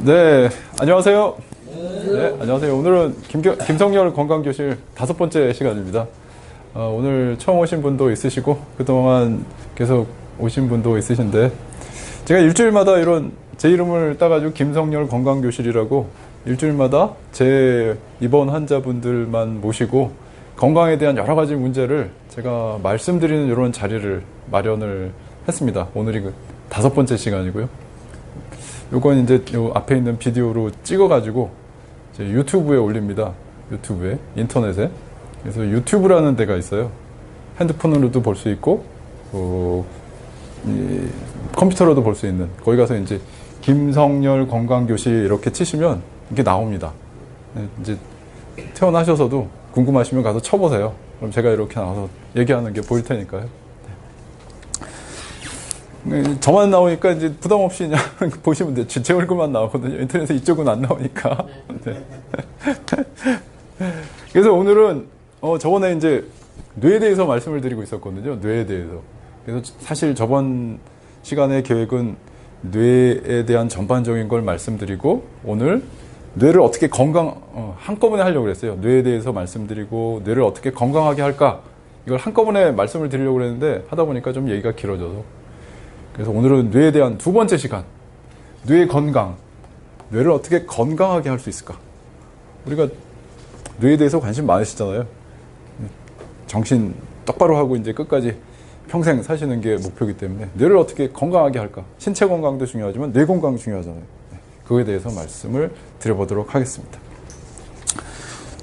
네, 안녕하세요. 네, 안녕하세요. 오늘은 김성열 건강교실 5번째 시간입니다. 오늘 처음 오신 분도 있으시고, 그동안 계속 오신 분도 있으신데, 제가 일주일마다 이런 제 이름을 따가지고 김성열 건강교실이라고 일주일마다 제 입원 환자분들만 모시고 건강에 대한 여러 가지 문제를 제가 말씀드리는 이런 자리를 마련을 했습니다. 오늘이 그 5번째 시간이고요. 요건 이제 요 앞에 있는 비디오로 찍어가지고 제 유튜브에 올립니다. 유튜브에, 인터넷에. 그래서 유튜브라는 데가 있어요. 핸드폰으로도 볼 수 있고, 컴퓨터로도 볼 수 있는. 거기 가서 이제 김성열 건강교실 이렇게 치시면 이게 나옵니다. 이제 태어나셔서도 궁금하시면 가서 쳐보세요. 그럼 제가 이렇게 나와서 얘기하는 게 보일 테니까요. 저만 나오니까 이제 부담 없이 그냥 보시면 돼요. 제 얼굴만 나오거든요. 인터넷에 이쪽은 안 나오니까. 네. 그래서 오늘은 저번에 이제 뇌에 대해서 말씀을 드리고 있었거든요. 뇌에 대해서. 그래서 사실 저번 시간의 계획은 뇌에 대한 전반적인 걸 말씀드리고 오늘 뇌를 어떻게 한꺼번에 하려고 그랬어요. 뇌에 대해서 말씀드리고 뇌를 어떻게 건강하게 할까? 이걸 한꺼번에 말씀을 드리려고 그랬는데 하다 보니까 좀 얘기가 길어져서 그래서 오늘은 뇌에 대한 2번째 시간, 뇌 건강, 뇌를 어떻게 건강하게 할 수 있을까? 우리가 뇌에 대해서 관심 많으시잖아요. 정신 똑바로 하고 이제 끝까지 평생 사시는 게 목표이기 때문에 뇌를 어떻게 건강하게 할까? 신체 건강도 중요하지만 뇌 건강 중요하잖아요. 그거에 대해서 말씀을 드려보도록 하겠습니다.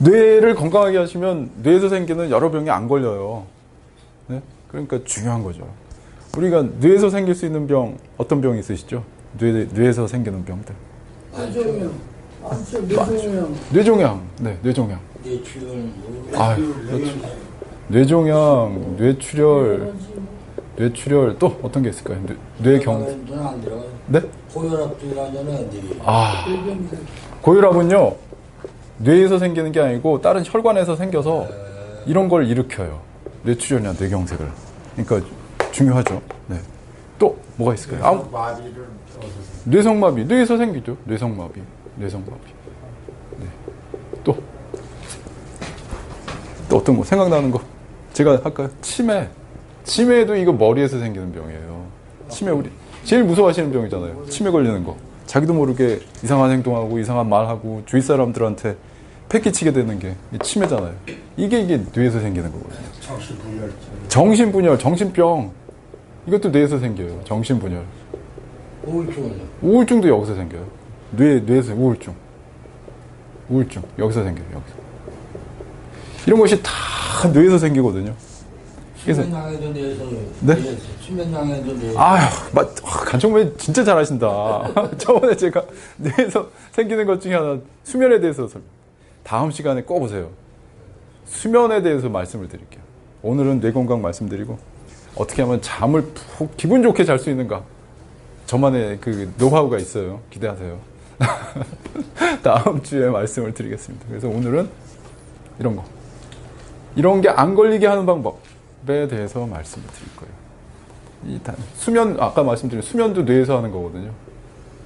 뇌를 건강하게 하시면 뇌에서 생기는 여러 병이 안 걸려요. 네? 그러니까 중요한 거죠. 우리가 뇌에서 생길 수 있는 병, 어떤 병이 있으시죠? 뇌에서 생기는 병들. 뇌종양. 네, 뇌종양. 그렇죠. 뇌종양, 뇌출혈, 또 어떤 게 있을까요? 뇌경. 네? 고혈압도 일어나잖아요, 애들이. 고혈압은요, 뇌에서 생기는 게 아니고 다른 혈관에서 생겨서 이런 걸 일으켜요. 뇌출혈이나 뇌경색을. 그러니까 중요하죠. 네. 또 뭐가 있을까요? 뇌성마비. 뇌에서 생기죠. 뇌성마비. 네. 또 어떤 거 생각나는 거? 제가 할까요? 치매도 이거 머리에서 생기는 병이에요. 치매 우리 제일 무서워하시는 병이잖아요. 치매 걸리는 거. 자기도 모르게 이상한 행동하고 이상한 말하고 주위 사람들한테 패기치게 되는 게 치매잖아요. 이게 뇌에서 생기는 거거든요. 정신분열, 정신병. 이것도 뇌에서 생겨요. 정신분열. 우울증도 여기서 생겨요. 뇌에서 우울증. 여기서 생겨요. 여기서. 이런 것이 다 뇌에서 생기거든요. 그래서 수면장애도 뇌에서. 네? 수면장애도 뇌에서. 간청배 진짜 잘하신다. 저번에 제가 뇌에서 생기는 것 중에 하나 수면에 대해서 다음 시간에 꼭 오세요. 수면에 대해서 말씀을 드릴게요. 오늘은 뇌 건강 말씀드리고 어떻게 하면 잠을 푹 기분 좋게 잘 수 있는가? 저만의 그 노하우가 있어요. 기대하세요. 다음 주에 말씀을 드리겠습니다. 그래서 오늘은 이런 거. 이런 게 안 걸리게 하는 방법에 대해서 말씀을 드릴 거예요. 수면, 아까 말씀드린 수면도 뇌에서 하는 거거든요.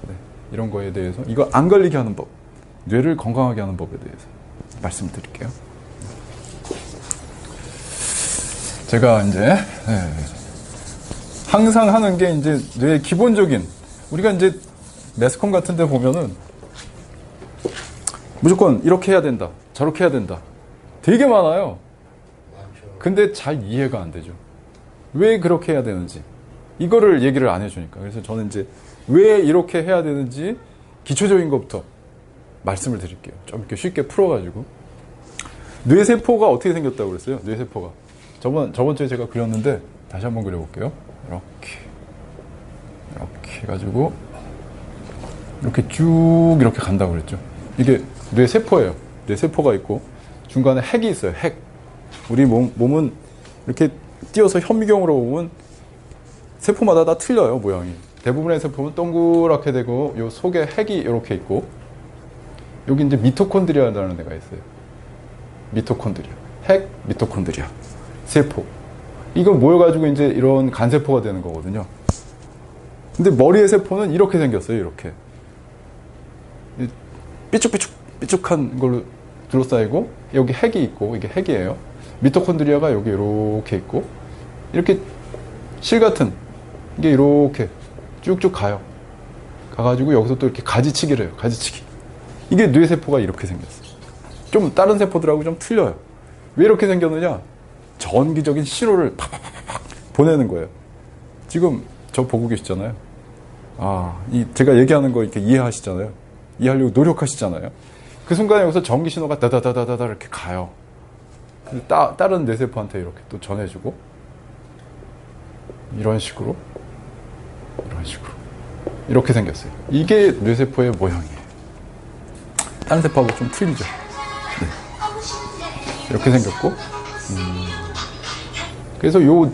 네, 이런 거에 대해서. 이거 안 걸리게 하는 법. 뇌를 건강하게 하는 법에 대해서 말씀을 드릴게요. 제가 이제 항상 하는 게 이제 뇌의 기본적인 우리가 이제 매스컴 같은 데 보면은 무조건 이렇게 해야 된다, 저렇게 해야 된다. 되게 많아요. 근데 잘 이해가 안 되죠. 왜 그렇게 해야 되는지. 이거를 얘기를 안 해주니까. 그래서 저는 이제 왜 이렇게 해야 되는지 기초적인 것부터 말씀을 드릴게요. 좀 이렇게 쉽게 풀어가지고. 뇌세포가 어떻게 생겼다고 그랬어요? 뇌세포가. 저번 주에 제가 그렸는데 다시 한번 그려볼게요. 이렇게 해가지고 이렇게 쭉 이렇게 간다고 그랬죠. 이게 뇌세포예요. 뇌세포가 있고 중간에 핵이 있어요. 핵. 우리 몸은 이렇게 띄어서 현미경으로 보면 세포마다 다 틀려요. 모양이. 대부분의 세포는 동그랗게 되고 요 속에 핵이 이렇게 있고 여기 이제 미토콘드리아라는 데가 있어요. 미토콘드리아. 핵, 미토콘드리아. 세포. 이거 모여가지고 이제 이런 간세포가 되는 거거든요. 근데 머리의 세포는 이렇게 생겼어요. 이렇게. 삐쭉한 걸로 둘러싸이고, 여기 핵이 있고, 이게 핵이에요. 미토콘드리아가 여기 이렇게 있고, 이렇게 실 같은 이게 이렇게 쭉쭉 가요. 가가지고 여기서 또 이렇게 가지치기를 해요. 가지치기. 이게 뇌세포가 이렇게 생겼어요. 좀 다른 세포들하고 좀 틀려요. 왜 이렇게 생겼느냐? 전기적인 신호를 팍팍팍팍 보내는 거예요. 지금 저 보고 계시잖아요. 제가 얘기하는 거 이렇게 이해하시잖아요. 이해하려고 노력하시잖아요. 그 순간에 여기서 전기 신호가 다다다다다 이렇게 가요. 다른 뇌세포한테 이렇게 또 전해주고, 이런 식으로 이렇게 생겼어요. 이게 뇌세포의 모양이에요. 다른 세포하고 좀 틀리죠. 네. 이렇게 생겼고, 그래서 요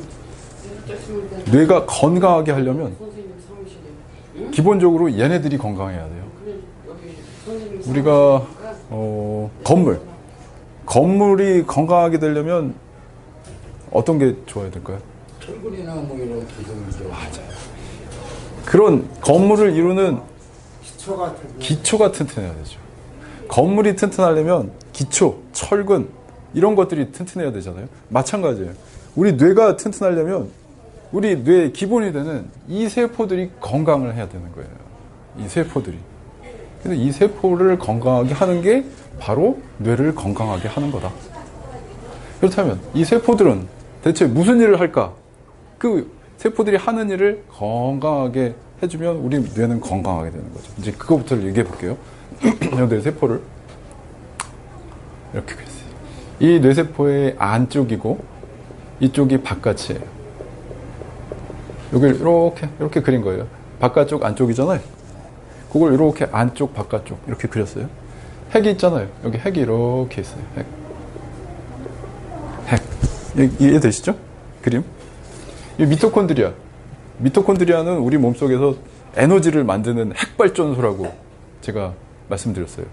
뇌가 건강하게 하려면 기본적으로 얘네들이 건강해야 돼요. 우리가 건물이 건강하게 되려면 어떤 게 좋아야 될까요? 철근이나 뭐 이런 기둥이죠. 맞아요. 그런 건물을 이루는 기초가 튼튼해야 되죠. 건물이 튼튼하려면 기초, 철근 이런 것들이 튼튼해야 되잖아요. 마찬가지예요. 우리 뇌가 튼튼하려면 우리 뇌의 기본이 되는 이 세포들이 건강을 해야 되는 거예요. 이 세포들이. 그래서 이 세포를 건강하게 하는 게 바로 뇌를 건강하게 하는 거다. 그렇다면 이 세포들은 대체 무슨 일을 할까? 그 세포들이 하는 일을 건강하게 해주면 우리 뇌는 건강하게 되는 거죠. 이제 그거부터 얘기해 볼게요. 뇌 세포를 이렇게 그렸어요. 이 뇌세포의 안쪽이고 이쪽이 바깥이에요. 여기를 이렇게 그린 거예요. 바깥쪽 안쪽이잖아요. 그걸 이렇게 안쪽 바깥쪽 이렇게 그렸어요. 핵이 있잖아요. 여기 핵이 이렇게 있어요. 핵. 이해되시죠? 그림? 이 미토콘드리아. 미토콘드리아는 우리 몸속에서 에너지를 만드는 핵발전소라고 제가 말씀드렸어요.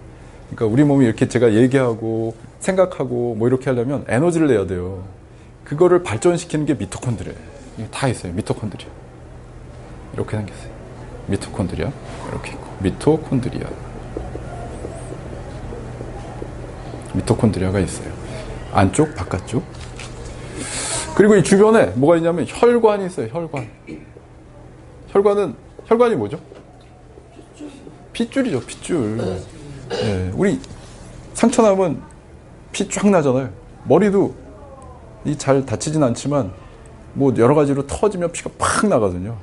그러니까 우리 몸이 이렇게 제가 얘기하고 생각하고 뭐 이렇게 하려면 에너지를 내야 돼요. 그거를 발전시키는 게 미토콘드리아예요. 이게 다 있어요. 미토콘드리아. 이렇게 생겼어요. 미토콘드리아. 이렇게 있고. 미토콘드리아가 있어요. 안쪽, 바깥쪽. 그리고 이 주변에 뭐가 있냐면 혈관이 있어요. 혈관이 뭐죠? 핏줄이죠. 핏줄. 네, 우리 상처 나면 피 쫙 나잖아요. 머리도 잘 다치진 않지만 뭐 여러 가지로 터지면 피가 팍 나거든요.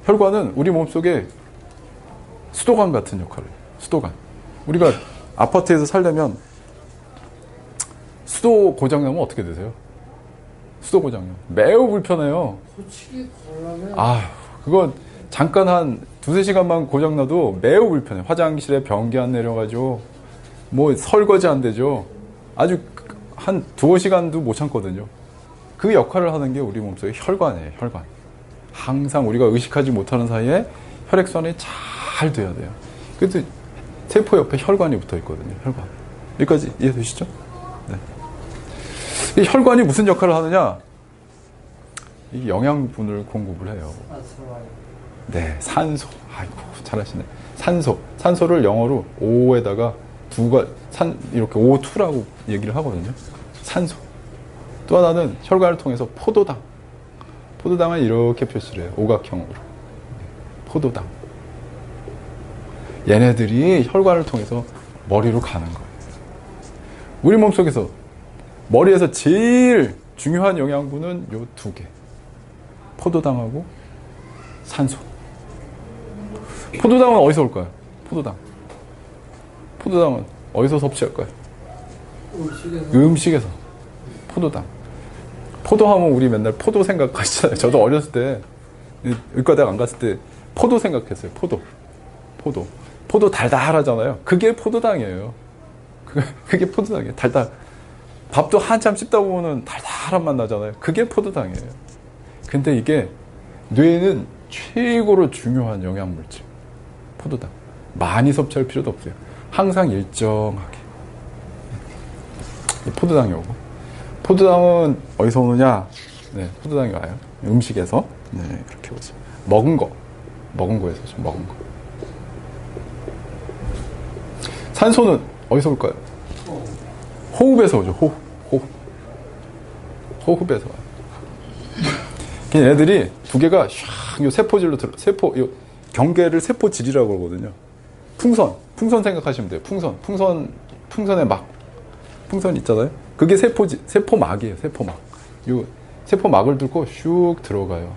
혈관은 우리 몸속에 수도관 같은 역할을 해요. 수도관. 우리가 아파트에서 살려면 수도 고장나면 어떻게 되세요? 수도 고장나면 매우 불편해요. 솔직히 그러면 그거 잠깐 한 두세 시간만 고장나도 매우 불편해요. 화장실에 변기 안 내려가지고 뭐 설거지 안 되죠. 아주 한 두어 시간도 못 참거든요. 그 역할을 하는 게 우리 몸속의 혈관이에요. 혈관. 항상 우리가 의식하지 못하는 사이에 혈액순환이 잘 돼야 돼요. 그래서 세포 옆에 혈관이 붙어 있거든요. 혈관. 여기까지 이해되시죠? 네. 이 혈관이 무슨 역할을 하느냐? 이 영양분을 공급을 해요. 네, 산소. 아이고, 잘하시네. 산소를 영어로 O에다가 이렇게 O2라고 얘기를 하거든요. 산소. 또 하나는 혈관을 통해서 포도당. 포도당을 이렇게 표시를 해요. 오각형으로. 포도당. 얘네들이 혈관을 통해서 머리로 가는 거예요. 우리 몸속에서 머리에서 제일 중요한 영양분은 요 두 개. 포도당하고 산소. 포도당은 어디서 올까요? 포도당은 어디서 섭취할까요? 음식에서. 포도당. 포도하면 우리 맨날 포도 생각하시잖아요. 저도 어렸을 때 의과대학 안 갔을 때 포도 생각했어요. 포도 달달하잖아요. 그게 포도당이에요. 그게 포도당이에요. 달달. 밥도 한참 씹다 보면은 달달한 맛 나잖아요. 그게 포도당이에요. 근데 이게 뇌에는 최고로 중요한 영양물질. 포도당. 많이 섭취할 필요도 없어요. 항상 일정하게. 포도당이 오고. 포도당은 어디서 오느냐? 네, 포도당이 와요. 음식에서. 네, 그렇게 오죠. 먹은 거에서 좀 먹은 거. 산소는 어디서 올까요? 호흡에서 오죠. 호흡에서 와요. 얘네들이 두 개가 샥, 요 세포질로 요 경계를 세포질이라고 그러거든요. 풍선 생각하시면 돼요. 풍선의 막. 풍선 있잖아요. 그게 세포막이에요. 세포막. 요 세포막을 뚫고 슉 들어가요.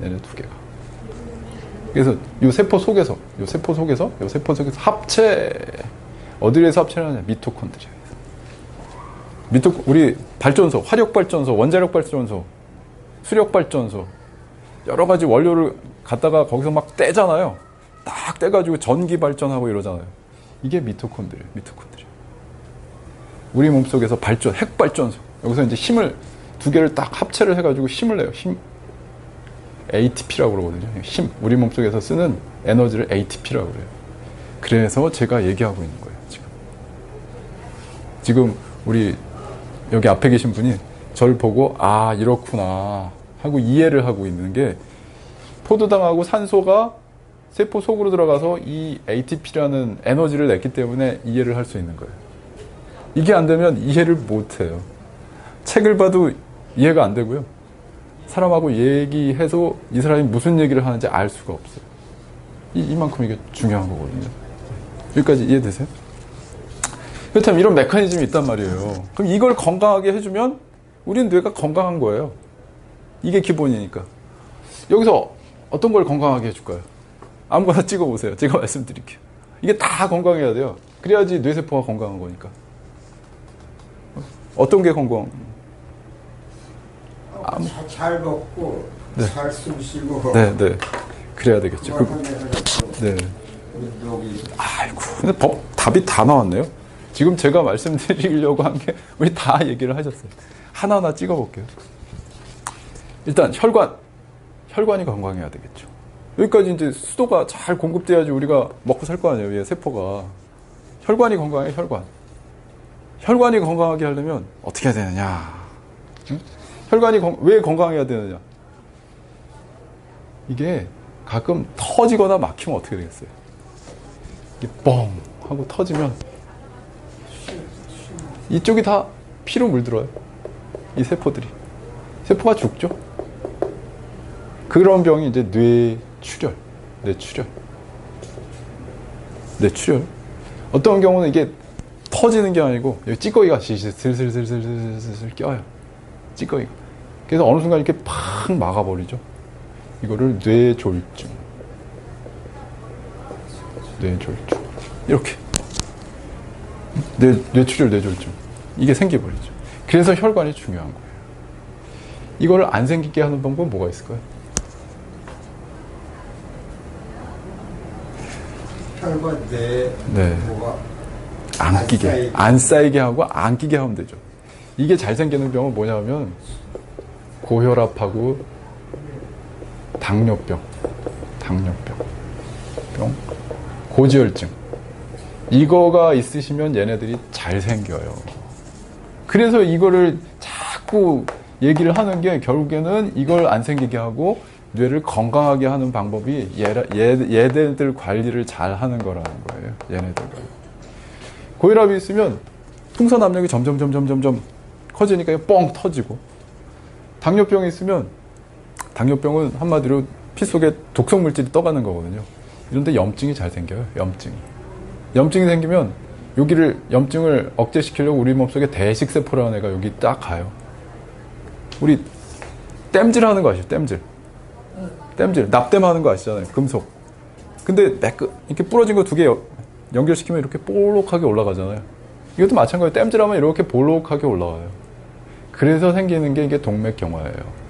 얘네 두 개가. 그래서 요 세포 속에서 어디에서 합체를 하냐? 미토콘드리아에서. 우리 발전소, 화력발전소, 원자력발전소, 수력발전소, 여러 가지 원료를 갖다가 거기서 막 떼잖아요. 딱 떼가지고 전기 발전하고 이러잖아요. 이게 미토콘드리아. 우리 몸속에서 핵발전소. 여기서 이제 힘을, 두 개를 딱 합체를 해가지고 힘을 내요. ATP라고 그러거든요. 우리 몸속에서 쓰는 에너지를 ATP라고 그래요. 그래서 제가 얘기하고 있는 거예요, 지금 우리 여기 앞에 계신 분이 저를 보고 아 이렇구나 하고 이해를 하고 있는 게 포도당하고 산소가 세포 속으로 들어가서 이 ATP라는 에너지를 냈기 때문에 이해를 할 수 있는 거예요. 이게 안 되면 이해를 못 해요. 책을 봐도 이해가 안 되고요. 사람하고 얘기해서 이 사람이 무슨 얘기를 하는지 알 수가 없어요. 이만큼 이게 중요한 거거든요. 여기까지 이해되세요? 그렇다면 이런 메커니즘이 있단 말이에요. 그럼 이걸 건강하게 해주면 우리는 뇌가 건강한 거예요. 이게 기본이니까. 여기서 어떤 걸 건강하게 해줄까요? 아무거나 찍어보세요. 제가 말씀드릴게요. 이게 다 건강해야 돼요. 그래야지 뇌세포가 건강한 거니까. 어떤 게 건강? 잘 먹고 네. 잘 숨 쉬고 네. 그래야 되겠죠. 네. 운동이 아이고, 근데 답이 다 나왔네요. 지금 제가 말씀드리려고 한 게 우리 다 얘기를 하셨어요. 하나하나 찍어볼게요. 일단 혈관이 건강해야 되겠죠. 여기까지 이제 수도가 잘 공급돼야지 우리가 먹고 살 거 아니에요. 얘 세포가. 혈관이 건강해, 혈관이 건강하게 하려면 어떻게 해야 되느냐? 응? 혈관이 왜 건강해야 되느냐? 이게 가끔 터지거나 막히면 어떻게 되겠어요? 이게 뻥 하고 터지면 이쪽이 다 피로 물들어요. 이 세포들이. 세포가 죽죠. 그런 병이 이제 뇌출혈. 어떤 경우는 이게 터지는 게 아니고 여기 찌꺼기가 슬슬 껴요. 찌꺼기가. 그래서 어느 순간 이렇게 팍 막아버리죠. 이거를 뇌졸중. 이렇게. 뇌출혈, 뇌졸중. 이게 생겨버리죠. 그래서 혈관이 중요한 거예요. 이걸 안 생기게 하는 방법은 뭐가 있을까요? 혈관 네. 뭐가 안 쌓이게 하고 안 끼게 하면 되죠. 이게 잘 생기는 병은 뭐냐면 고혈압하고 당뇨병, 고지혈증. 이거가 있으시면 얘네들이 잘 생겨요. 그래서 이거를 자꾸 얘기를 하는 게 결국에는 이걸 안 생기게 하고 뇌를 건강하게 하는 방법이 얘네들 관리를 잘 하는 거라는 거예요. 얘네들. 고혈압이 있으면 풍선 압력이 점점 커지니까 뻥 터지고, 당뇨병이 있으면 당뇨병은 한마디로 피 속에 독성 물질이 떠가는 거거든요. 이런데 염증이 잘 생겨요. 염증이 생기면 염증을 억제시키려고 우리 몸속에 대식세포라는 애가 여기 딱 가요. 우리 땜질 하는 거 아시죠? 땜질 납땜하는 거 아시잖아요. 금속. 근데 이렇게 부러진 거 두 개 연결시키면 이렇게 볼록하게 올라가잖아요. 이것도 마찬가지로 땜질하면 이렇게 볼록하게 올라와요. 그래서 생기는 게 이게 동맥경화예요.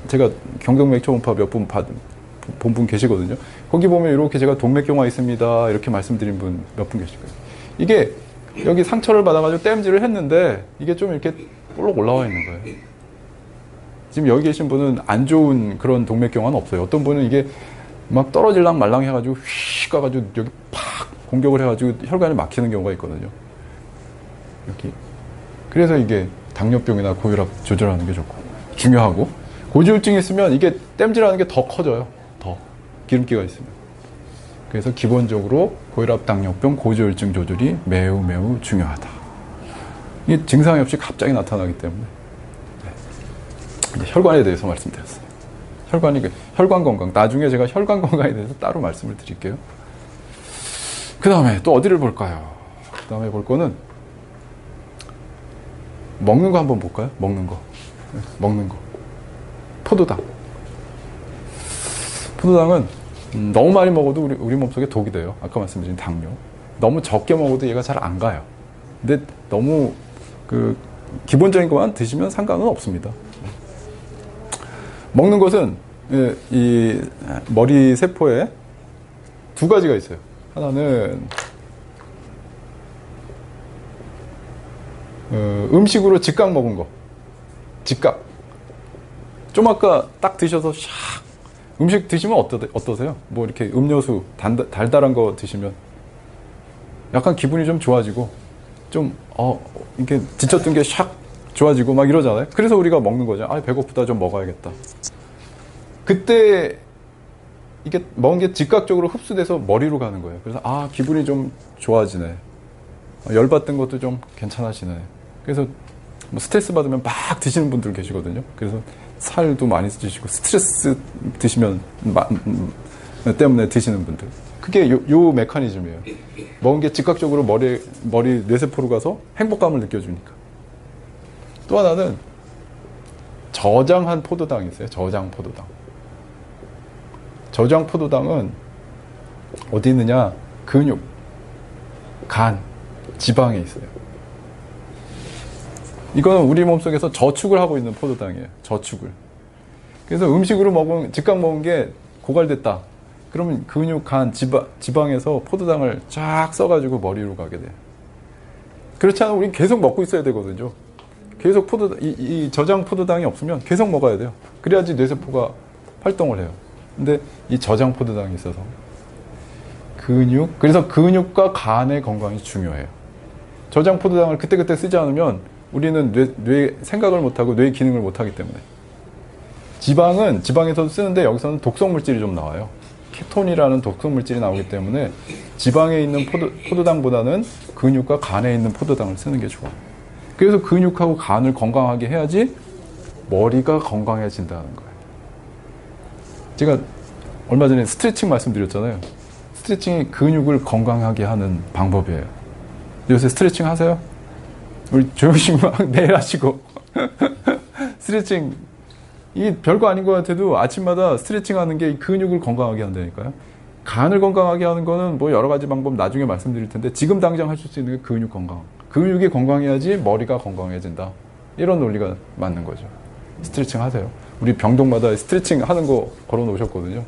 제가 경동맥 초음파 몇 분 본 분 계시거든요. 거기 보면 이렇게 제가 동맥경화 있습니다 이렇게 말씀드린 분 몇 분 계실 거예요. 이게 여기 상처를 받아가지고 땜질을 했는데 이게 좀 이렇게 볼록 올라와 있는 거예요. 지금 여기 계신 분은 안 좋은 그런 동맥경화는 없어요. 어떤 분은 이게 막 떨어질랑 말랑 해가지고 휙 가가지고 여기 팍 공격을 해가지고 혈관이 막히는 경우가 있거든요. 여기. 그래서 이게 당뇨병이나 고혈압 조절하는 게 좋고 중요하고, 고지혈증이 있으면 이게 땜질하는 게 더 커져요. 더 기름기가 있으면. 그래서 기본적으로 고혈압, 당뇨병, 고지혈증 조절이 매우 매우 중요하다. 이 증상이 없이 갑자기 나타나기 때문에. 네. 혈관에 대해서 말씀드렸어요. 혈관 건강. 나중에 제가 혈관 건강에 대해서 따로 말씀을 드릴게요. 그 다음에 또 어디를 볼까요? 그 다음에 볼 거는 먹는 거 한번 볼까요? 먹는 거. 포도당. 포도당은 너무 많이 먹어도 우리 몸속에 독이 돼요. 아까 말씀드린 당뇨. 너무 적게 먹어도 얘가 잘 안 가요. 근데 너무 기본적인 것만 드시면 상관은 없습니다. 먹는 것은 이 머리 세포에 두 가지가 있어요. 하나는 음식으로 즉각 먹은 거. 즉각. 좀 아까 딱 드셔서 샥 음식 드시면 어떠세요? 뭐 이렇게 음료수 달달한 거 드시면 약간 기분이 좀 좋아지고 좀 이렇게 지쳤던 게 샥 좋아지고 막 이러잖아요. 그래서 우리가 먹는 거죠. 배고프다, 좀 먹어야겠다. 그때 이게 먹은 게 즉각적으로 흡수돼서 머리로 가는 거예요. 그래서 기분이 좀 좋아지네. 열받던 것도 좀 괜찮아지네. 그래서 뭐 스트레스 받으면 막 드시는 분들 계시거든요. 그래서 살도 많이 드시고 스트레스 드시면 때문에 드시는 분들. 그게 요 메커니즘이에요. 먹은 게 즉각적으로 머리 뇌세포로 가서 행복감을 느껴주니까. 또 하나는 저장한 포도당이 있어요. 저장 포도당. 저장 포도당은 어디 있느냐? 근육, 간, 지방에 있어요. 이거는 우리 몸속에서 저축을 하고 있는 포도당이에요. 저축을. 그래서 음식으로 즉각 먹은 게 고갈됐다. 그러면 근육, 간, 지방에서 포도당을 쫙 써가지고 머리로 가게 돼요. 그렇지 않으면 우린 계속 먹고 있어야 되거든요. 계속 이 저장 포도당이 없으면 계속 먹어야 돼요. 그래야지 뇌세포가 활동을 해요. 근데 이 저장 포도당이 있어서 그래서 근육과 간의 건강이 중요해요. 저장 포도당을 그때그때 쓰지 않으면 우리는 뇌 생각을 못하고 뇌 기능을 못하기 때문에. 지방은 지방에서도 쓰는데 여기서는 독성물질이 좀 나와요. 케톤이라는 독성물질이 나오기 때문에 지방에 있는 포도당보다는 근육과 간에 있는 포도당을 쓰는 게 좋아요. 그래서 근육하고 간을 건강하게 해야지 머리가 건강해진다는 거예요. 제가 얼마 전에 스트레칭 말씀드렸잖아요. 스트레칭이 근육을 건강하게 하는 방법이에요. 요새 스트레칭 하세요? 우리 조영식 막 내일 하시고 스트레칭 이게 별거 아닌 것 같아도 아침마다 스트레칭 하는 게 근육을 건강하게 한다니까요. 간을 건강하게 하는 거는 뭐 여러 가지 방법 나중에 말씀드릴 텐데 지금 당장 하실 수 있는 게 근육 건강. 근육이 건강해야지 머리가 건강해진다. 이런 논리가 맞는 거죠. 스트레칭 하세요. 우리 병동마다 스트레칭 하는 거 걸어 놓으셨거든요.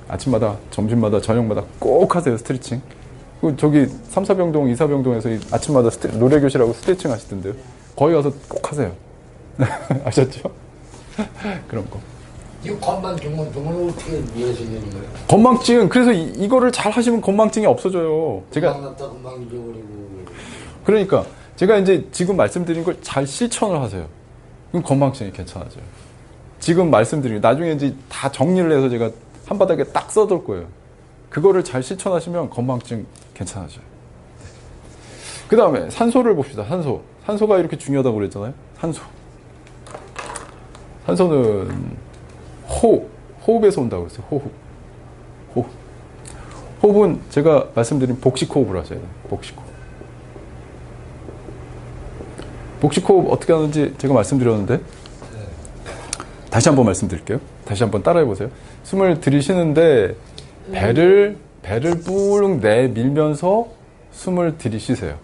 아침마다, 점심마다, 저녁마다 꼭 하세요, 스트레칭. 저기 3, 4병동, 2, 4병동에서 아침마다 노래교실하고 스트레칭 하시던데요. 거기 가서 꼭 하세요. 아셨죠? 그런 거. 이 건망증은 어떻게 이해해서 되는 거예요? 건망증, 그래서 이거를 잘 하시면 건망증이 없어져요. 건망 잊어버리고. 그러니까 제가 이제 지금 말씀드린 걸 잘 실천을 하세요. 그럼 건망증이 괜찮아져요. 지금 말씀드린 나중에 이제 다 정리를 해서 제가 한 바닥에 딱 써둘 거예요. 그거를 잘 실천하시면 건망증 괜찮아져요. 그 다음에 산소를 봅시다. 산소가 이렇게 중요하다고 그랬잖아요. 산소는 호흡에서 온다고 그랬어요. 호흡은 제가 말씀드린 복식호흡을 하셔야 돼요. 복식호흡 어떻게 하는지 제가 말씀드렸는데 다시 한번 말씀드릴게요. 다시 한번 따라해보세요. 숨을 들이쉬는데 배를 뿔 내밀면서 숨을 들이쉬세요.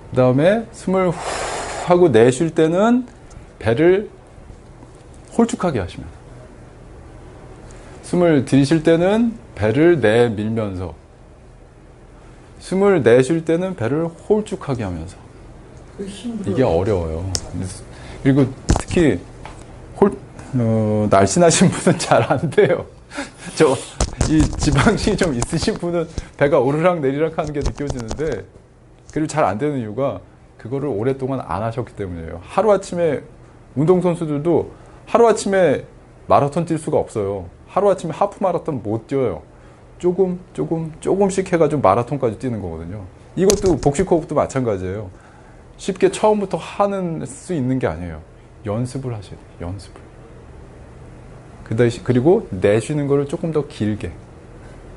그 다음에 숨을 후 하고 내쉴 때는 배를 홀쭉하게 하시면, 숨을 들이쉴 때는 배를 내밀면서, 숨을 내쉴 때는 배를 홀쭉하게 하면서. 이게 어려워요. 그리고 특히 날씬하신 분은 잘 안 돼요. 이 지방층이 좀 있으신 분은 배가 오르락 내리락 하는 게 느껴지는데, 그리고 잘 안 되는 이유가 그거를 오랫동안 안 하셨기 때문이에요. 하루아침에 운동선수들도 하루아침에 마라톤 뛸 수가 없어요. 하루아침에 하프 마라톤 못 뛰어요. 조금씩 해가지고 마라톤까지 뛰는 거거든요. 이것도 복식 호흡도 마찬가지예요. 쉽게 처음부터 하는 수 있는 게 아니에요. 연습을 하셔야 돼요. 연습을. 그리고 내쉬는 거를 조금 더 길게.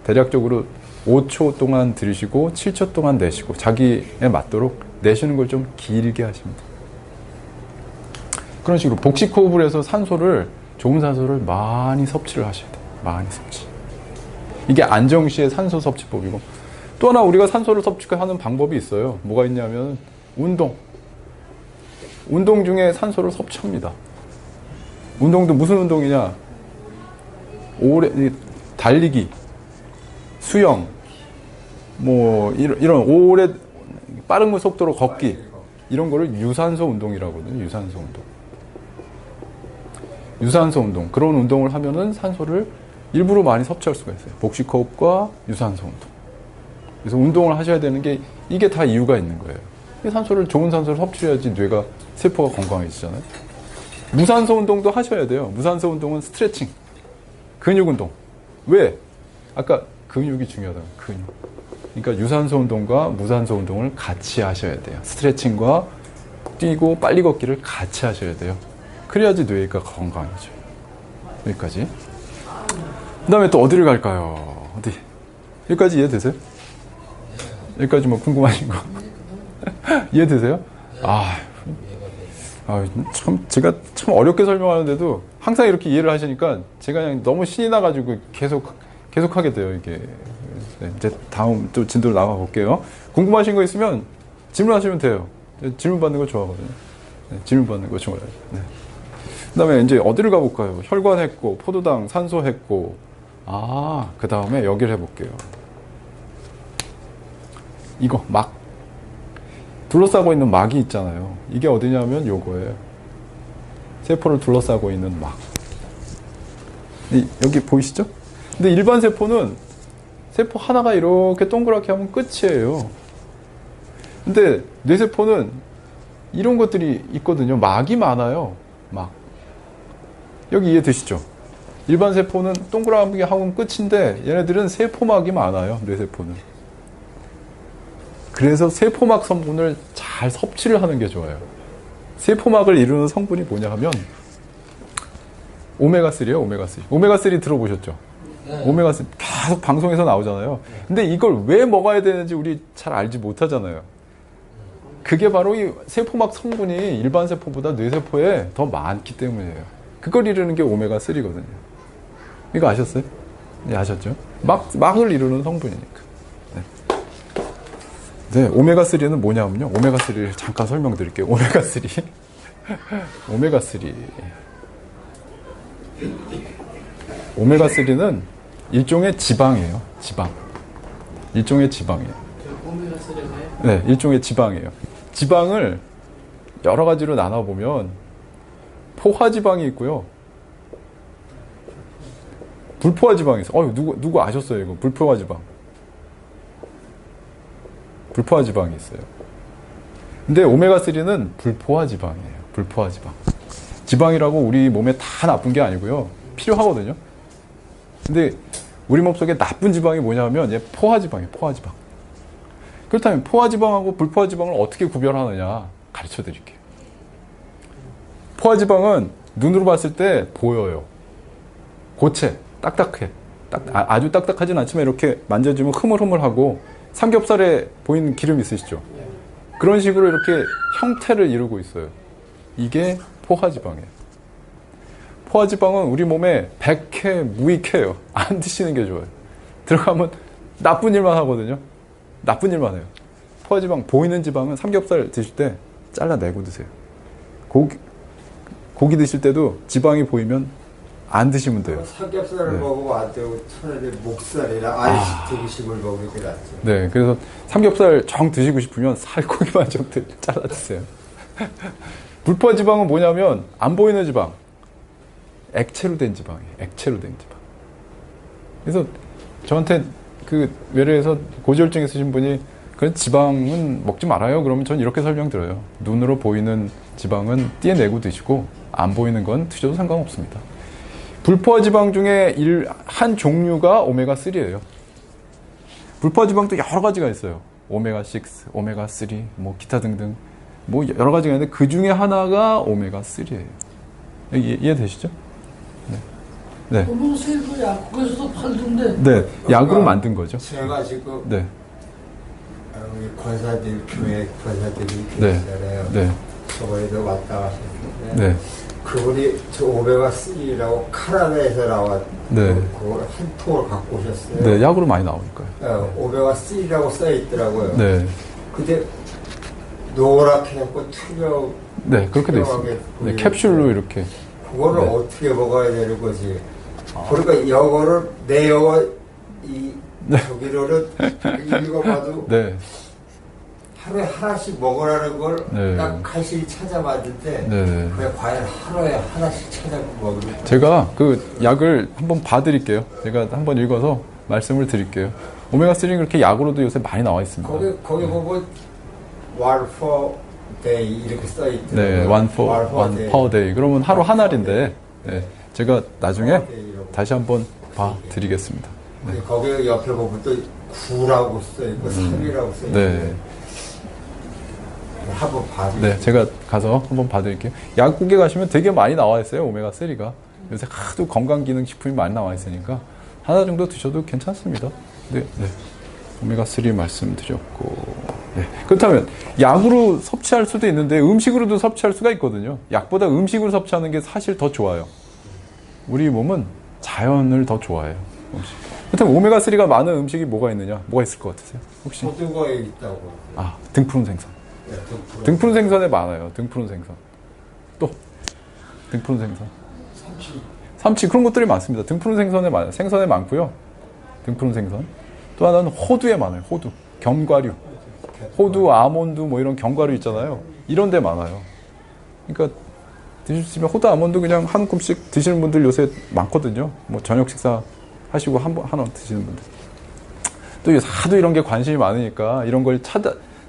대략적으로 5초 동안 들이쉬고 7초 동안 내쉬고 자기에 맞도록 내쉬는 걸 좀 길게 하십니다. 그런 식으로 복식 호흡을 해서 좋은 산소를 많이 섭취를 하셔야 돼요. 많이 섭취. 이게 안정시의 산소 섭취법이고, 또 하나 우리가 산소를 섭취하는 방법이 있어요. 뭐가 있냐면 운동. 운동 중에 산소를 섭취합니다. 운동도 무슨 운동이냐? 달리기, 수영, 이런 오래 빠른 속도로 걷기, 이런 거를 유산소 운동이라고 하거든요. 유산소 운동. 유산소 운동. 그런 운동을 하면은 산소를 일부러 많이 섭취할 수가 있어요. 복식 호흡과 유산소 운동. 그래서 운동을 하셔야 되는 게 이게 다 이유가 있는 거예요. 좋은 산소를 섭취해야지 뇌가, 세포가 건강해지잖아요. 무산소 운동도 하셔야 돼요. 무산소 운동은 스트레칭, 근육 운동. 왜? 아까 근육이 중요하다고. 근육. 그러니까 유산소 운동과 무산소 운동을 같이 하셔야 돼요. 스트레칭과 뛰고 빨리 걷기를 같이 하셔야 돼요. 그래야지 뇌가 건강해져요. 여기까지. 그 다음에 또 어디를 갈까요? 어디? 여기까지 이해되세요? 여기까지 뭐 궁금하신 거? 이해되세요? 제가 참 어렵게 설명하는데도 항상 이렇게 이해를 하시니까 제가 그냥 너무 신이 나가지고 계속 하게 돼요, 이게. 네, 이제 다음 또 진도로 나가 볼게요. 궁금하신 거 있으면 질문하시면 돼요. 질문 받는 거 좋아하거든요. 네, 질문 받는 거 좋아해요. 네. 그 다음에 이제 어디를 가볼까요? 혈관 했고, 포도당, 산소 했고, 그 다음에 여기를 해볼게요. 이거, 막. 둘러싸고 있는 막이 있잖아요. 이게 어디냐면 요거예요. 세포를 둘러싸고 있는 막. 여기 보이시죠? 근데 일반 세포는 세포 하나가 이렇게 동그랗게 하면 끝이에요. 근데 뇌세포는 이런 것들이 있거든요. 막이 많아요. 막. 여기 이해되시죠? 일반 세포는 동그랗게 하면 끝인데 얘네들은 세포막이 많아요. 뇌세포는. 그래서 세포막 성분을 잘 섭취를 하는 게 좋아요. 세포막을 이루는 성분이 뭐냐 하면 오메가3예요. 오메가3. 오메가3 들어보셨죠? 네. 오메가3 계속 방송에서 나오잖아요. 근데 이걸 왜 먹어야 되는지 우리 잘 알지 못하잖아요. 그게 바로 이 세포막 성분이 일반 세포보다 뇌세포에 더 많기 때문이에요. 그걸 이루는 게 오메가3거든요. 이거 아셨어요? 네, 아셨죠? 막을 이루는 성분이니까. 네, 오메가3는 뭐냐면요. 오메가3를 잠깐 설명드릴게요. 오메가3. 오메가3. 오메가3는 일종의 지방이에요. 지방. 일종의 지방이에요. 오메가3가요? 네, 일종의 지방이에요. 지방을 여러 가지로 나눠보면 포화지방이 있고요. 불포화지방이 있어요. 누구 아셨어요, 이거? 불포화지방. 불포화지방이 있어요. 근데 오메가3는 불포화지방이에요. 불포화지방. 지방이라고 우리 몸에 다 나쁜 게 아니고요. 필요하거든요. 근데 우리 몸속에 나쁜 지방이 뭐냐면 얘 포화지방이에요. 포화지방. 그렇다면 포화지방하고 불포화지방을 어떻게 구별하느냐 가르쳐 드릴게요. 포화지방은 눈으로 봤을 때 보여요. 고체, 딱딱해. 아주 딱딱하진 않지만 이렇게 만져주면 흐물흐물하고 삼겹살에 보이는 기름 있으시죠? 그런 식으로 이렇게 형태를 이루고 있어요. 이게 포화지방이에요. 포화지방은 우리 몸에 백해, 무익해요. 안 드시는 게 좋아요. 들어가면 나쁜 일만 하거든요. 나쁜 일만 해요. 포화지방, 보이는 지방은 삼겹살 드실 때 잘라내고 드세요. 고기 드실 때도 지방이 보이면 안 드시면 돼요. 삼겹살을 먹으면 안 되고 차라리 목살이나 아이스테이크식을 먹는 게 낫죠. 네, 그래서 삼겹살 정 드시고 싶으면 살코기만 좀 잘라 드세요. 불포화 지방은 뭐냐면 안 보이는 지방, 액체로 된 지방이에요. 액체로 된 지방. 그래서 저한테 외래에서 고지혈증 있으신 분이 그런 지방은 먹지 말아요. 그러면 전 이렇게 설명드려요. 눈으로 보이는 지방은 떼내고 드시고 안 보이는 건 드셔도 상관없습니다. 불포화 지방 중에 한 종류가 오메가3예요. 불포화지방도 여러 가지가 있어요. 오메가6, 오메가3, 뭐 기타 등등 뭐 여러 가지가 있는데 그 중에 하나가 오메가3예요. 이해되시죠? 네. 네. 너무 세부 약국에서도 팔던데. 네. 약으로 만든 거죠. 제가 지금 네. 우리 권사들 교회 권사들이 네. 계시잖아요. 네. 저번에도 왔다 가셨는데 네. 그분이 저 오메가3라고 카나다에서 나왔 네. 그걸 한 통을 갖고 오셨어요. 네. 약으로 많이 나오니까요. 오메가3라고 써 있더라고요. 네. 근데 노랗게 해갖고 투명 네. 그렇게 돼 투명하게 있습니다. 네. 보이는 캡슐로 이렇게. 그거를 네. 어떻게 먹어야 되는 거지? 그러니까 영어를 내 영어 이 저기로는 읽어봐도 네. 하루에 하나씩 먹으라는 걸 네. 딱 간신히 찾아봤는데 네. 그래 과연 하루에 하나씩 찾아고 먹으면 제가 그 약을 한번 봐드릴게요. 제가 한번 읽어서 말씀을 드릴게요. 오메가3는 그렇게 약으로도 요새 많이 나와 있습니다. 거기 보면 one for day 이렇게 써 있더라고요. 네, one per day. 그러면 하루 한 알인데, 네, 제가 나중에 다시 한번 봐드리겠습니다. 네. 거기 옆에 보면 또 9라고 써 있고 3이라고 써 있고 네. 한번 봐주세요. 네, 제가 가서 한번 봐드릴게요. 약국에 가시면 되게 많이 나와 있어요, 오메가3가. 요새 하도 건강기능식품이 많이 나와 있으니까 하나 정도 드셔도 괜찮습니다. 네, 네. 오메가3 말씀드렸고. 네. 그렇다면 약으로 섭취할 수도 있는데 음식으로도 섭취할 수가 있거든요. 약보다 음식으로 섭취하는 게 사실 더 좋아요. 우리 몸은 자연을 더 좋아해요. 음식. 그렇다면 오메가3가 많은 음식이 뭐가 있느냐? 뭐가 있을 것 같으세요? 혹시? 고등어에 있다고. 아, 등푸른 생선. 네, 등푸른 생선에 많아요. 등푸른 생선. 또 등푸른 생선. 삼치 그런 것들이 많습니다. 등푸른 생선에 많아요. 생선에 많고요. 등푸른 생선. 또 하나는 호두에 많아요. 호두. 견과류. 호두, 아몬드 뭐 이런 견과류 있잖아요. 이런 데 많아요. 그러니까 드실 수 있으면 호두, 아몬드 그냥 한 움씩 드시는 분들 요새 많거든요. 뭐 저녁 식사 하시고 하나 드시는 분들. 또 하도 이런 게 관심이 많으니까 이런 걸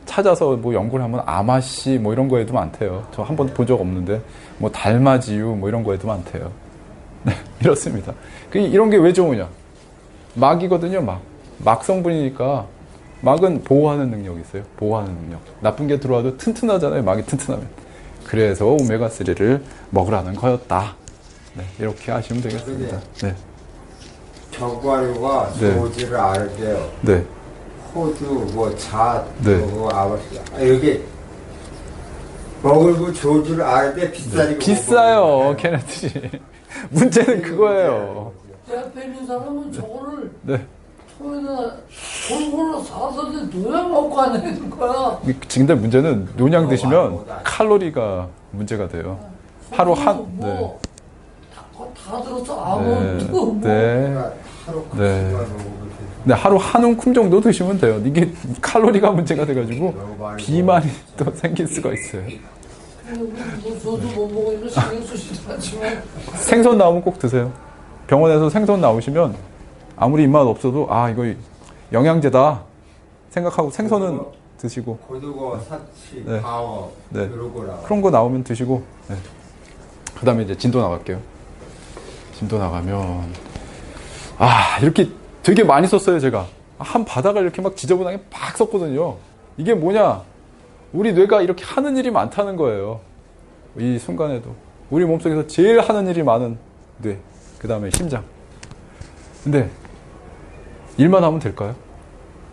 찾아서 뭐 연구를 하면 아마씨 뭐 이런 거에도 많대요. 저 한 번도 본 적 없는데 뭐 달마지유 뭐 이런 거에도 많대요. 네, 이렇습니다. 이런 게 왜 좋으냐? 막이거든요, 막. 막 성분이니까 막은 보호하는 능력이 있어요. 보호하는 능력. 나쁜 게 들어와도 튼튼하잖아요. 막이 튼튼하면. 그래서 오메가3를 먹으라는 거였다. 네, 이렇게 하시면 되겠습니다. 네. 견과류가 네. 소지를 아는데요. 네. 호두, 뭐 잣, 네. 뭐 아마씨, 여기 먹을 조주를 아는데 비싸니까 비싸요, 걔네들이. 문제는 그거예요. 내 앞에 있는 사람은 저거를 네. 통에다 골고루 사서 노양 먹고 안 되는 거야. 근데 문제는 농양 드시면 칼로리가 문제가 돼요. 하루 한, 뭐, 다 들었어. 아몬드, 뭐. 네. 하루 네. 네. 먹으면 네, 하루 한 움큼 정도 드시면 돼요. 이게 칼로리가 문제가 돼가지고 비만이 또 생길 수가 있어요. 뭐 저도 못 먹으니까 신경 쓰시지 않지만 생선 나오면 꼭 드세요. 병원에서 생선 나오시면 아무리 입맛 없어도 아 이거 영양제다 생각하고 생선은 드시고 고등어, 사치, 네. 방어 네. 이런 거라. 그런 거 나오면 드시고 네. 그 다음에 이제 진도 나갈게요. 진도 나가면 아 이렇게 되게 많이 썼어요. 제가 한 바닥을 이렇게 막 지저분하게 막 썼거든요. 이게 뭐냐, 우리 뇌가 이렇게 하는 일이 많다는 거예요. 이 순간에도 우리 몸속에서 제일 하는 일이 많은 뇌, 그 다음에 심장. 근데 일만 하면 될까요?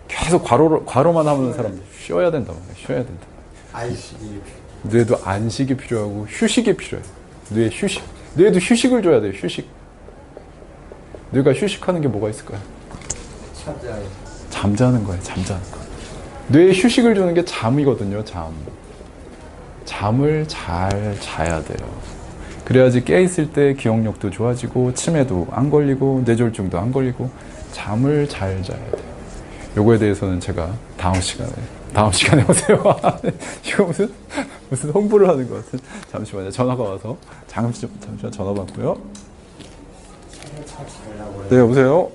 계속 과로만 하는 사람 쉬어야 된다 말이에요. 쉬어야 된다. 안식이 뇌도 안식이 필요하고 휴식이 필요해요. 뇌 휴식. 뇌도 휴식을 줘야 돼요. 휴식. 뇌가 휴식하는 게 뭐가 있을까요? 찾아요. 잠자는 거예요. 잠자는 거. 뇌에 휴식을 주는 게 잠이거든요. 잠. 잠을 잘 자야 돼요. 그래야지 깨있을 때 기억력도 좋아지고 치매도 안 걸리고 뇌졸중도 안 걸리고 잠을 잘 자야 돼요. 요거에 대해서는 제가 다음 시간에 오세요. 이거 무슨 홍보를 하는 것 같은. 잠시만요. 전화가 와서 잠시만 전화 받고요. 네, 여보세요.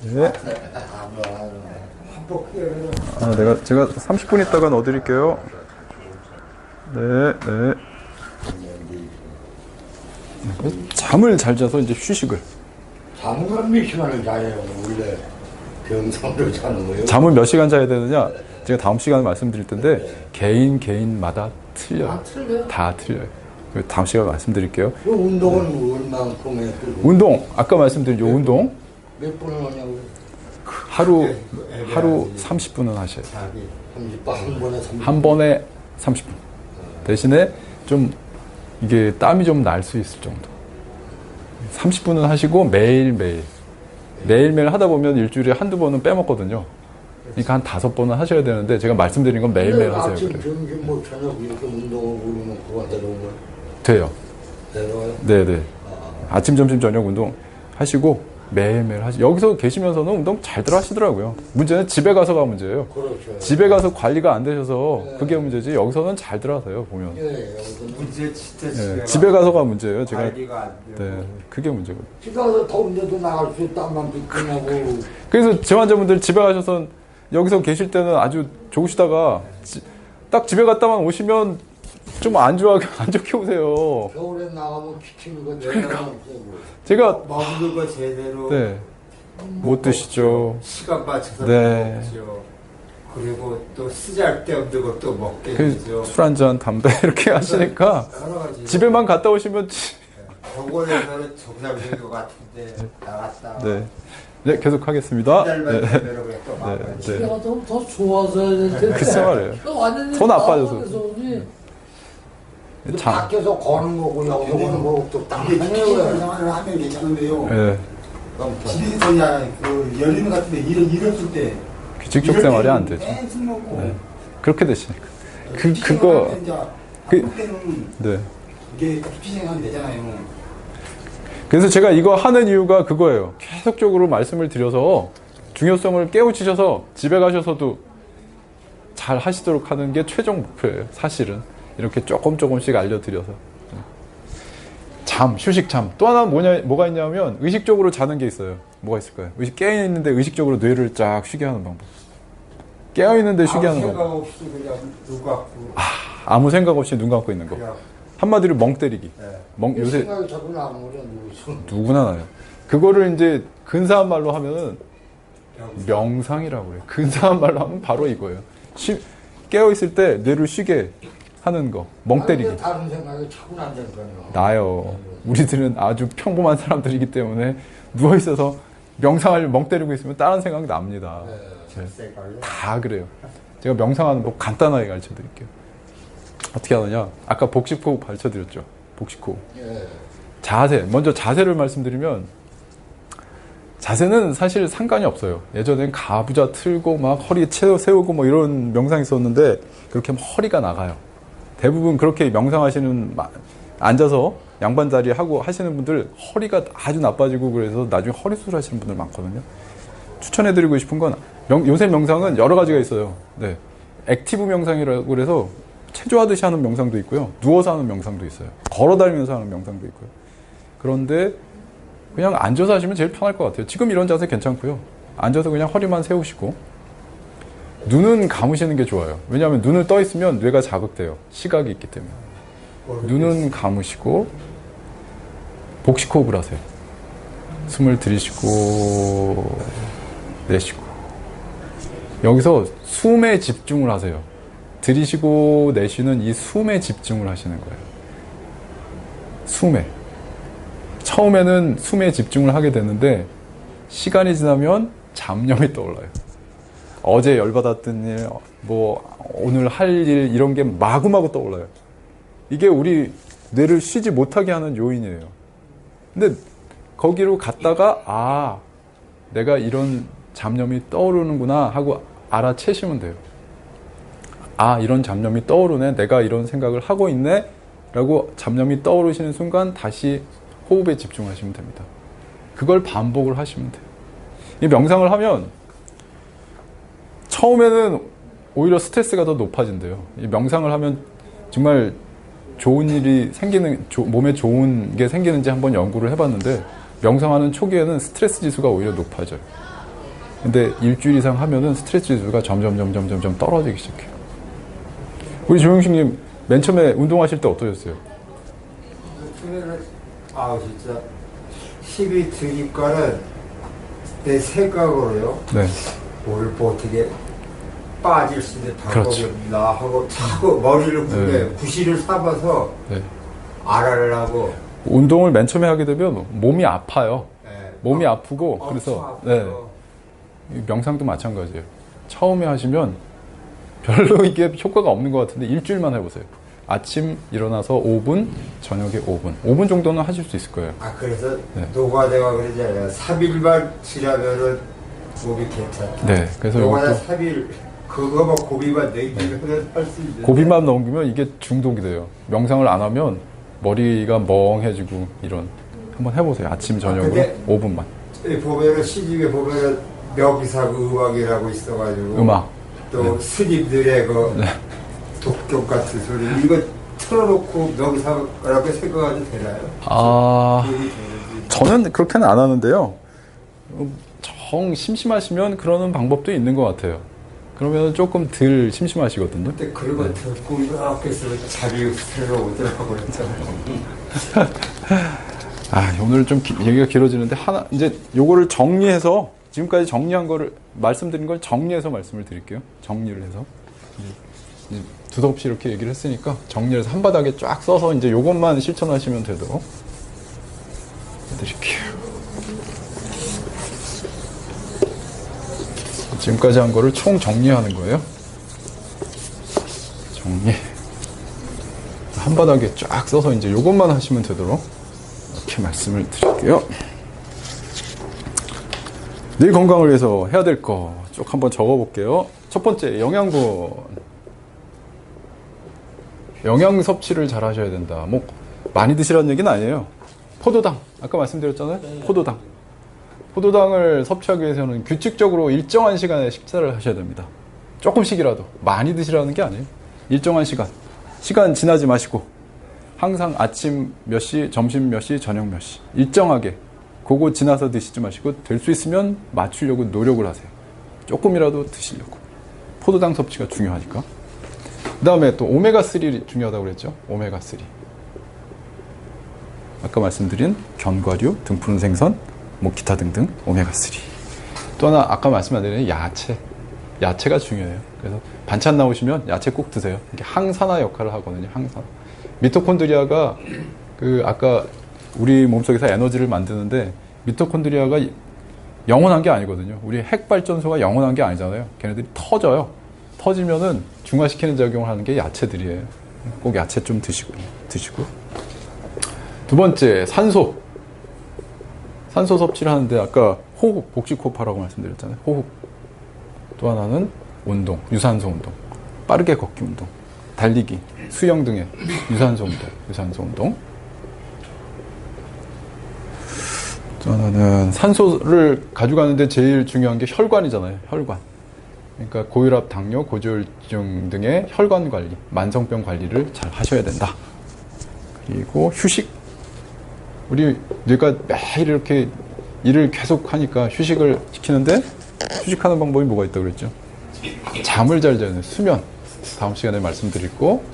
네. 한복 깨면 아, 제가 30분 있다가 넣어드릴게요. 네, 네. 잠을 잘 자서 이제 휴식을. 잠깐 몇 시간을 자요 원래. 병상으로 자는 거예요? 잠은 몇 시간 자야 되느냐? 제가 다음 시간에 말씀드릴 텐데 개인마다 틀려요. 다 틀려. 다 틀려요. 다음 시간에 말씀드릴게요. 그 운동은 얼만큼 해? 운동 아까 말씀드린 요 운동 몇 분을 하냐고요? 하루 30분은 하셔야 돼요. 자기 30분 한 번에 30분. 한 번에 30분. 대신에 좀 이게 땀이 좀 날 수 있을 정도. 30분은 하시고 매일매일 하다 보면 일주일에 한두 번은 빼먹거든요. 그러니까 한 5번은 하셔야 되는데 제가 말씀드린 건 매일매일 하세요. 아침, 그래요. 점심, 뭐 저녁 이렇게 운동을 부르면 그거 내려오면 돼요. 내려와요? 네네. 아침, 점심, 저녁 운동 하시고 매일매일 하시. 여기서 계시면서는 운동 잘들 하시더라고요. 문제는 집에 가서가 문제예요. 그렇죠. 집에 가서 관리가 안 되셔서 그게 문제지. 여기서는 잘들 하세요 보면. 예, 여기서는 문제 진짜 네, 집에 가서가 문제예요. 제가 관리가 안 되고. 네, 그게 문제거든요. 집에 가서 더운데도 나갈 수 땀만 빗기냐고. 그래서 제 환자분들 집에 가셔서 여기서 계실 때는 아주 좋으시다가 딱 집에 갔다만 오시면 좀 안 좋게 오세요. 겨울에 나가면 기침이 거 내려가면 제가 먹는 거 제대로 네, 못 드시죠. 시간 맞춰서 네. 먹죠. 그리고 또 쓰잘데없는 것도 먹게 그 되죠. 술 한잔 담배 이렇게 하시니까 여러 가지. 집에만 갔다 오시면 병원에서는 정상적인 것 같은데 나갔다. 네, 네 계속 하겠습니다. 달만 네. 되면 그냥 또 막아야지. 네. 집에 가서 더 좋아서 해야 될 텐데. 글쎄 말이에요. 완전히 더 나빠져서. 나빠져서 오니. 참. 밖에서 거는 거고 여기서 거는 거고 또 이게 땀나네요. 생활을 하면 괜찮은데요. 네, 집에서 그냥 그 여름 같은데 일었을 때 규칙적 생활이 안 되죠. 술 먹고 네. 그렇게 되시니까. 그거 그- 아플 때는 네. 이게 수치생활이 되잖아요. 그래서 제가 이거 하는 이유가 그거예요. 계속적으로 말씀을 드려서 중요성을 깨우치셔서 집에 가셔서도 잘 하시도록 하는 게 최종 목표예요. 사실은 이렇게 조금씩 알려드려서 휴식 잠. 또 하나 뭐가 있냐면 의식적으로 자는 게 있어요. 뭐가 있을까요? 깨어 있는데 의식적으로 뇌를 쫙 쉬게 하는 방법. 깨어 있는데 쉬게 하는 생각 방법. 없이 그냥 눈 감고 아무 생각 없이 눈 감고 있는 거. 그냥 한마디로 멍 때리기. 네. 요새 생각이 자꾸 나는 거죠. 누구나 나요. 그거를 이제 근사한 말로 하면은 명상이라고 그래요. 근사한 말로 하면 바로 이거예요. 깨어 있을 때 뇌를 쉬게 하는 거, 멍 때리기. 다른 생각이 자꾸 난다니까요. 나요. 우리들은 아주 평범한 사람들이기 때문에 누워 있어서 명상하려고 멍 때리고 있으면 다른 생각 납니다. 네. 생각이 다 그래요. 제가 명상하는 법 간단하게 가르쳐 드릴게요. 어떻게 하느냐? 아까 복식호흡 가르쳐 드렸죠. 복식호흡. 예. 자세. 먼저 자세를 말씀드리면 자세는 사실 상관이 없어요. 예전엔 가부좌 틀고 막 허리 세우고 뭐 이런 명상이 있었는데 그렇게 하면 허리가 나가요. 대부분 그렇게 명상하시는 앉아서 양반다리 하고 하시는 분들 허리가 아주 나빠지고 그래서 나중에 허리 수술 하시는 분들 많거든요. 추천해드리고 싶은 건 요새 명상은 여러 가지가 있어요. 네. 액티브 명상이라고 그래서 체조하듯이 하는 명상도 있고요. 누워서 하는 명상도 있어요. 걸어다니면서 하는 명상도 있고요. 그런데 그냥 앉아서 하시면 제일 편할 것 같아요. 지금 이런 자세 괜찮고요. 앉아서 그냥 허리만 세우시고 눈은 감으시는 게 좋아요. 왜냐하면 눈을 떠 있으면 뇌가 자극돼요. 시각이 있기 때문에. 눈은 감으시고 복식호흡을 하세요. 숨을 들이쉬고 내쉬고 여기서 숨에 집중을 하세요. 들이쉬고 내쉬는 이 숨에 집중을 하시는 거예요. 숨에. 처음에는 숨에 집중을 하게 되는데 시간이 지나면 잡념이 떠올라요. 어제 열받았던 일, 뭐 오늘 할 일 이런 게 마구마구 떠올라요. 이게 우리 뇌를 쉬지 못하게 하는 요인이에요. 근데 거기로 갔다가 내가 이런 잡념이 떠오르는구나 하고 알아채시면 돼요. 이런 잡념이 떠오르네. 내가 이런 생각을 하고 있네. 라고 잡념이 떠오르시는 순간 다시 호흡에 집중하시면 됩니다. 그걸 반복을 하시면 돼요. 이 명상을 하면 처음에는 오히려 스트레스가 더 높아진대요. 이 명상을 하면 정말 좋은 일이 몸에 좋은 게 생기는지 한번 연구를 해봤는데 명상하는 초기에는 스트레스 지수가 오히려 높아져요. 근데 일주일 이상 하면은 스트레스 지수가 점점 떨어지기 시작해요. 우리 조영식님 맨 처음에 운동하실 때 어떠셨어요? 처음에는 진짜 힘이 드니까는 내 생각으로요. 네. 뭘 뭐 어떻게 빠질 수 있는 방법이 그렇죠. 없나 하고 자꾸 머리를 굴게 네. 구실을 삼아서 네. 알아려고. 운동을 맨 처음에 하게 되면 몸이 아파요. 네. 몸이 아프고 그래서 네. 이 명상도 마찬가지예요. 처음에 하시면 별로 이게 효과가 없는 것 같은데 일주일만 해보세요. 아침 일어나서 5분, 저녁에 5분. 5분 정도는 하실 수 있을 거예요. 아 그래서 네. 노가대가 그러잖아요. 3일만 지나면은 몸이 괜찮다. 네. 그래서 노가다 이것도 3일 그거만 고비만 넘기면 할 수 있는. 고비만 넘기면 이게 중독이 돼요. 명상을 안 하면 머리가 멍해지고 이런. 한번 해보세요. 아침, 저녁으로 근데 5분만. 보면은 시집에 보면은 명상 음악이라고 있어가지고 음악. 또 스님들의 그 독경 같은 소리 이거 틀어놓고 명상이라고 생각하도 되나요? 아, 도움이 되는지. 저는 그렇게는 안 하는데요. 정 심심하시면 그러는 방법도 있는 것 같아요. 그러면 조금 덜 심심하시거든요. 근데 그런 거 듣고 이렇게 해서 자기 스스로 오더라고 그랬잖아요. 아, 오늘 좀 얘기가 길어지는데 하나 이제 요거를 정리해서 지금까지 정리한 거를 말씀드린 걸 정리해서 말씀을 드릴게요. 정리를 해서 이제 두서없이 이렇게 얘기를 했으니까 정리해서 한 바닥에 쫙 써서 이제 요것만 실천하시면 되도록 해드릴게요. 지금까지 한 거를 총 정리하는 거예요. 정리. 한 바닥에 쫙 써서 이제 요것만 하시면 되도록 이렇게 말씀을 드릴게요. 내 건강을 위해서 해야 될 거 쭉 한번 적어볼게요. 첫 번째, 영양분. 영양 섭취를 잘 하셔야 된다. 뭐 많이 드시라는 얘기는 아니에요. 포도당. 아까 말씀드렸잖아요. 포도당. 포도당을 섭취하기 위해서는 규칙적으로 일정한 시간에 식사를 하셔야 됩니다. 조금씩이라도. 많이 드시라는 게 아니에요. 일정한 시간. 시간 지나지 마시고 항상 아침 몇 시, 점심 몇 시, 저녁 몇 시. 일정하게. 그거 지나서 드시지 마시고 될 수 있으면 맞추려고 노력을 하세요. 조금이라도 드시려고. 포도당 섭취가 중요하니까. 그 다음에 또 오메가3 중요하다고 그랬죠. 오메가3. 아까 말씀드린 견과류, 등푸른 생선, 뭐 기타 등등 오메가3. 또 하나 아까 말씀 안 드린 야채. 야채가 중요해요. 그래서 반찬 나오시면 야채 꼭 드세요. 이게 항산화 역할을 하거든요. 항산화. 미토콘드리아가 그 아까 우리 몸속에서 에너지를 만드는데 미토콘드리아가 영원한 게 아니거든요. 우리 핵발전소가 영원한 게 아니잖아요. 걔네들이 터져요. 터지면은 중화시키는 작용을 하는 게 야채들이에요. 꼭 야채 좀 드시고. 두 번째, 산소. 산소 섭취를 하는데 아까 호흡, 복식호흡하라고 말씀드렸잖아요. 호흡. 또 하나는 운동, 유산소 운동. 빠르게 걷기 운동. 달리기, 수영 등의 유산소 운동. 또 하나는 산소를 가져가는데 제일 중요한 게 혈관이잖아요. 혈관. 그러니까 고혈압, 당뇨, 고지혈증 등의 혈관 관리, 만성병 관리를 잘 하셔야 된다. 그리고 휴식. 우리 뇌가 매일 이렇게 일을 계속 하니까 휴식을 시키는데 휴식하는 방법이 뭐가 있다고 그랬죠? 잠을 잘 자는 수면. 다음 시간에 말씀드리고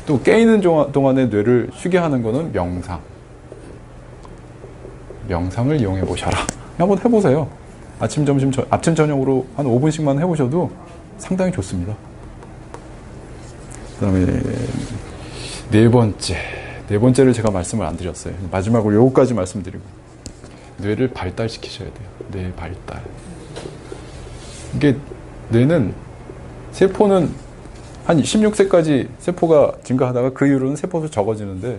또 깨있는 동안에 뇌를 쉬게 하는 거는 명상. 명상을 이용해 보셔라. 한번 해보세요. 아침, 점심, 아침, 저녁으로 한 5분씩만 해보셔도 상당히 좋습니다. 그 다음에 네 번째를 제가 말씀을 안 드렸어요. 마지막으로 요거까지 말씀드리고 뇌를 발달시키셔야 돼요. 뇌 발달. 이게 뇌는 세포는 한 16세까지 세포가 증가하다가 그 이후로는 세포도 적어지는데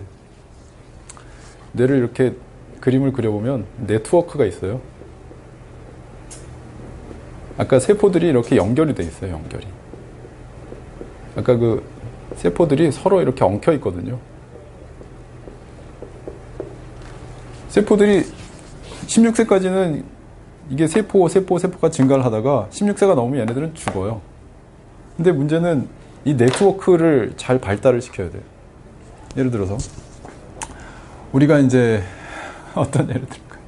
뇌를 이렇게 그림을 그려보면 네트워크가 있어요. 아까 세포들이 이렇게 연결이 돼 있어요. 연결이. 아까 그 세포들이 서로 이렇게 엉켜 있거든요. 세포들이 16세까지는 이게 세포가 증가를 하다가 16세가 넘으면 얘네들은 죽어요. 근데 문제는 이 네트워크를 잘 발달을 시켜야 돼요. 예를 들어서 우리가 이제 어떤 예를 들까요?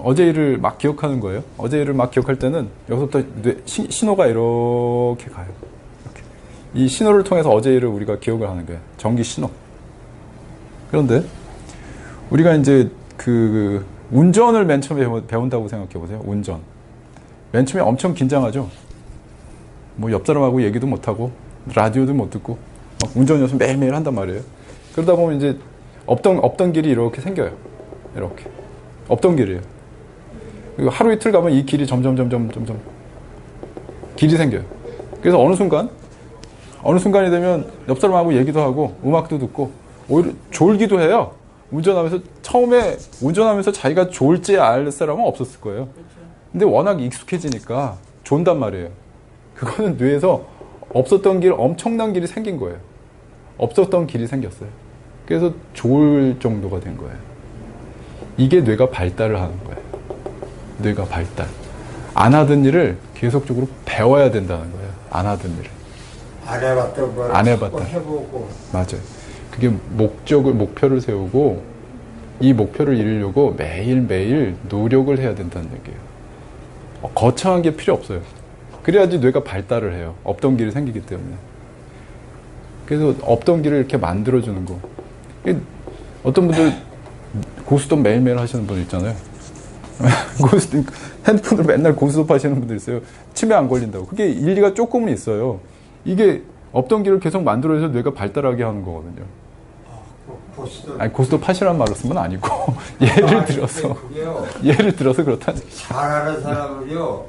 어제 일을 막 기억하는 거예요. 어제 일을 막 기억할 때는 여기서부터 신호가 이렇게 가요. 이렇게. 이 신호를 통해서 어제 일을 우리가 기억을 하는 거예요. 전기 신호. 그런데 우리가 이제 그 운전을 맨 처음에 배운다고 생각해 보세요. 운전. 맨 처음에 엄청 긴장하죠. 뭐 옆 사람하고 얘기도 못 하고 라디오도 못 듣고 막 운전 연습 매일매일 한단 말이에요. 그러다 보면 이제 없던 길이 이렇게 생겨요. 이렇게 없던 길이에요. 그리고 하루 이틀 가면 이 길이 점점 길이 생겨요. 그래서 어느 순간이 되면 옆 사람하고 얘기도 하고 음악도 듣고 오히려 졸기도 해요. 처음에 운전하면서 자기가 졸지 알 사람은 없었을 거예요. 근데 워낙 익숙해지니까 존단 말이에요. 그거는 뇌에서 없었던 엄청난 길이 생긴 거예요. 없었던 길이 생겼어요. 그래서 좋을 정도가 된 거예요. 이게 뇌가 발달을 하는 거예요. 뇌가 발달. 안 하던 일을 계속적으로 배워야 된다는 거예요. 안 하던 일을. 안 해봤다. 해보고. 맞아요. 그게 목표를 세우고 이 목표를 이루려고 매일매일 노력을 해야 된다는 얘기예요. 거창한 게 필요 없어요. 그래야지 뇌가 발달을 해요. 없던 길이 생기기 때문에. 그래서 없던 길을 이렇게 만들어주는 거. 어떤 분들 고스톱 매일매일 하시는 분들 있잖아요. 핸드폰으로 맨날 고스톱 하시는 분들 있어요. 치매 안 걸린다고. 그게 일리가 조금은 있어요. 이게 없던 길을 계속 만들어서 뇌가 발달하게 하는 거거든요. 아니, 고스톱 하시라는 말로 쓴 건 아니고 예를 들어서 그렇다는 얘기죠. 잘하는 사람은요,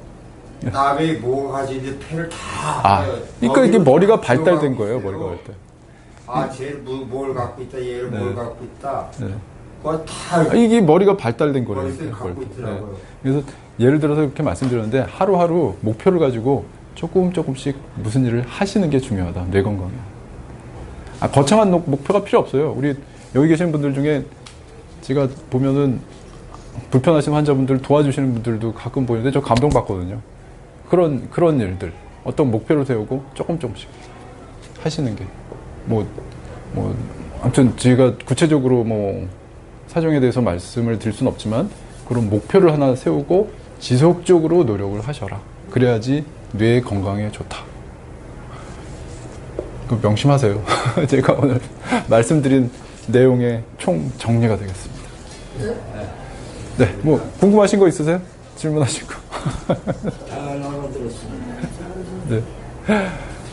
남의 뭐가 가진 패를 다. 그러니까 이게 머리가 발달된 거예요. 머리가 발달. 쟤는 뭘 갖고 있다, 얘는 뭘 갖고 있다. 네. 그거 다. 이게 머리가 발달된 거예요. 머릿속에 갖고 있더라고요. 네. 그래서 예를 들어서 이렇게 말씀드렸는데 하루하루 목표를 가지고 조금씩 무슨 일을 하시는 게 중요하다. 뇌 건강에. 거창한 목표가 필요 없어요. 우리 여기 계신 분들 중에 제가 보면은 불편하신 환자분들 도와주시는 분들도 가끔 보이는데 저 감동받거든요. 그런 일들. 어떤 목표를 세우고 조금씩 하시는 게. 아무튼 제가 구체적으로 사정에 대해서 말씀을 드릴 수는 없지만 그런 목표를 하나 세우고 지속적으로 노력을 하셔라. 그래야지 뇌 건강에 좋다. 명심하세요. 제가 오늘 말씀드린 내용의 총 정리가 되겠습니다. 네, 궁금하신 거 있으세요? 질문하신 거. 잘 알아들었습니다. 네.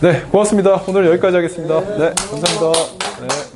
네, 고맙습니다. 오늘 여기까지 하겠습니다. 네, 감사합니다. 네.